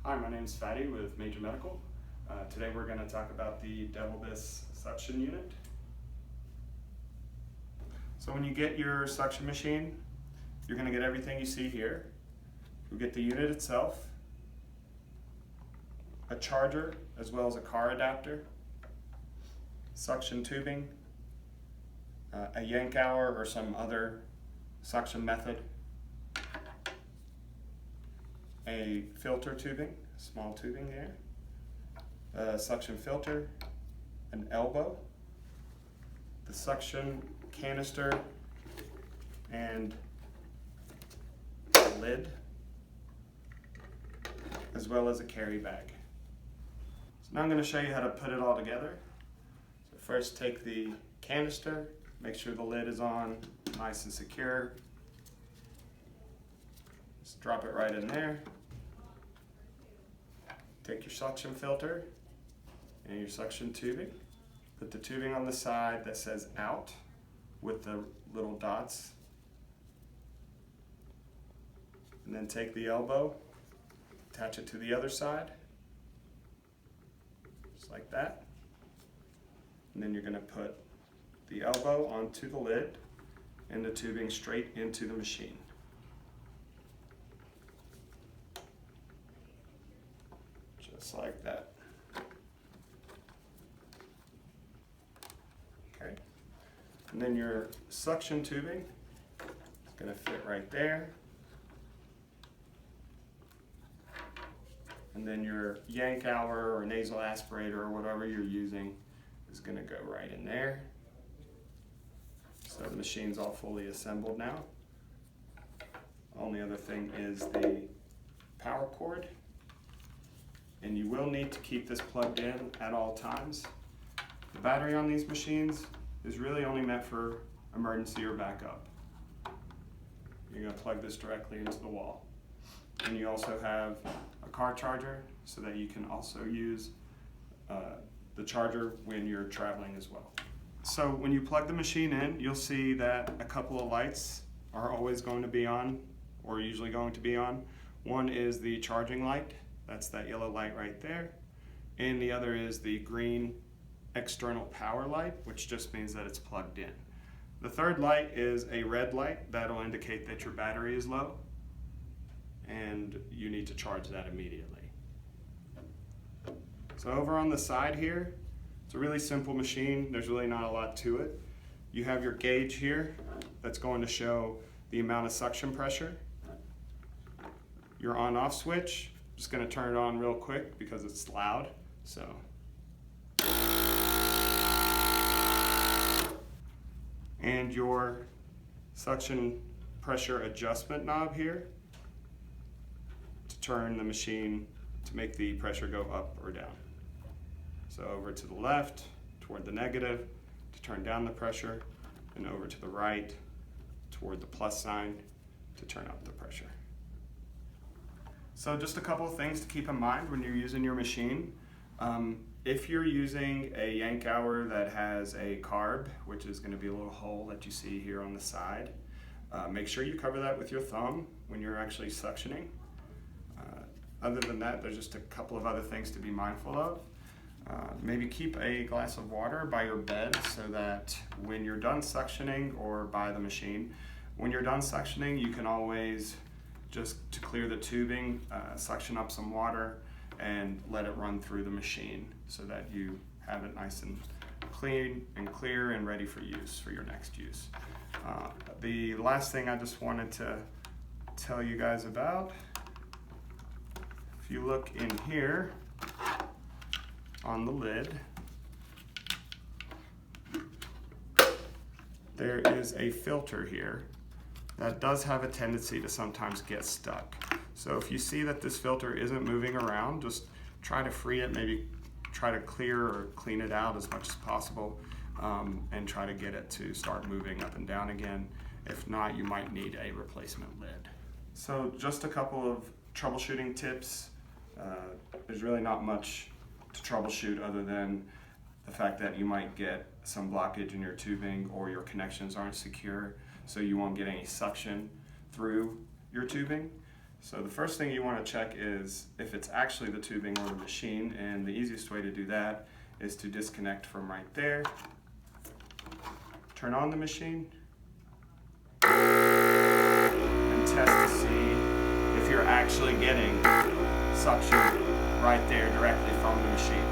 Hi, my name is Fadi with Major Medical. Today we're going to talk about the Devilbiss suction unit. So when you get your suction machine, you're going to get everything you see here. You'll get the unit itself, a charger as well as a car adapter, suction tubing, a yank hour or some other suction method, a filter tubing, small tubing here, a suction filter, an elbow, the suction canister, and a lid, as well as a carry bag. So now I'm going to show you how to put it all together. So first take the canister, make sure the lid is on nice and secure. Just drop it right in there. Take your suction filter and your suction tubing. Put the tubing on the side that says out with the little dots. And then take the elbow, attach it to the other side, just like that. And then you're going to put the elbow onto the lid and the tubing straight into the machine. Just like that. Okay. And then your suction tubing is going to fit right there. And then your yank hour or nasal aspirator or whatever you're using is going to go right in there. So the machine's all fully assembled now. Only other thing is the power cord. And you will need to keep this plugged in at all times. The battery on these machines is really only meant for emergency or backup. You're going to plug this directly into the wall. And you also have a car charger so that you can also use the charger when you're traveling as well. So when you plug the machine in, you'll see that a couple of lights are always going to be on, or usually going to be on. One is the charging light. That's that yellow light right there. And the other is the green external power light, which just means that it's plugged in. The third light is a red light. That'll indicate that your battery is low and you need to charge that immediately. So over on the side here, it's a really simple machine. There's really not a lot to it. You have your gauge here that's going to show the amount of suction pressure. Your on-off switch, just going to turn it on real quick because it's loud. So. And your suction pressure adjustment knob here to turn the machine to make the pressure go up or down. So over to the left toward the negative to turn down the pressure, and over to the right toward the plus sign to turn up the pressure. So just a couple of things to keep in mind when you're using your machine. If you're using a yank hour that has a carb, which is going to be a little hole that you see here on the side, make sure you cover that with your thumb when you're actually suctioning. Other than that, there's just a couple of other things to be mindful of. Maybe keep a glass of water by your bed so that when you're done suctioning, or by the machine, when you're done suctioning, you can always, just to clear the tubing, suction up some water and let it run through the machine so that you have it nice and clean and clear and ready for use, for your next use. The last thing I just wanted to tell you guys about, if you look in here on the lid, there is a filter here that does have a tendency to sometimes get stuck. So if you see that this filter isn't moving around, just try to free it, maybe try to clear or clean it out as much as possible, and try to get it to start moving up and down again. If not, you might need a replacement lid. So just a couple of troubleshooting tips. There's really not much to troubleshoot other than the fact that you might get some blockage in your tubing or your connections aren't secure, so you won't get any suction through your tubing. So the first thing you want to check is if it's actually the tubing or the machine, and the easiest way to do that is to disconnect from right there, turn on the machine, and test to see if you're actually getting suction right there directly from the machine.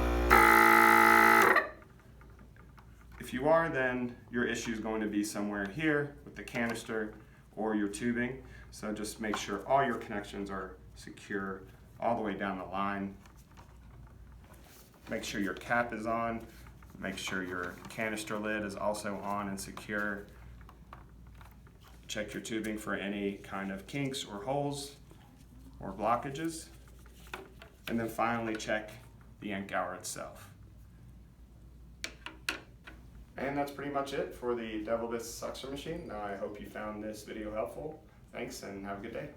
If you are, then your issue is going to be somewhere here with the canister or your tubing. So just make sure all your connections are secure all the way down the line. Make sure your cap is on. Make sure your canister lid is also on and secure. Check your tubing for any kind of kinks or holes or blockages. And then finally check the ink hour itself. And that's pretty much it for the Devilbiss suction machine. I hope you found this video helpful. Thanks and have a good day.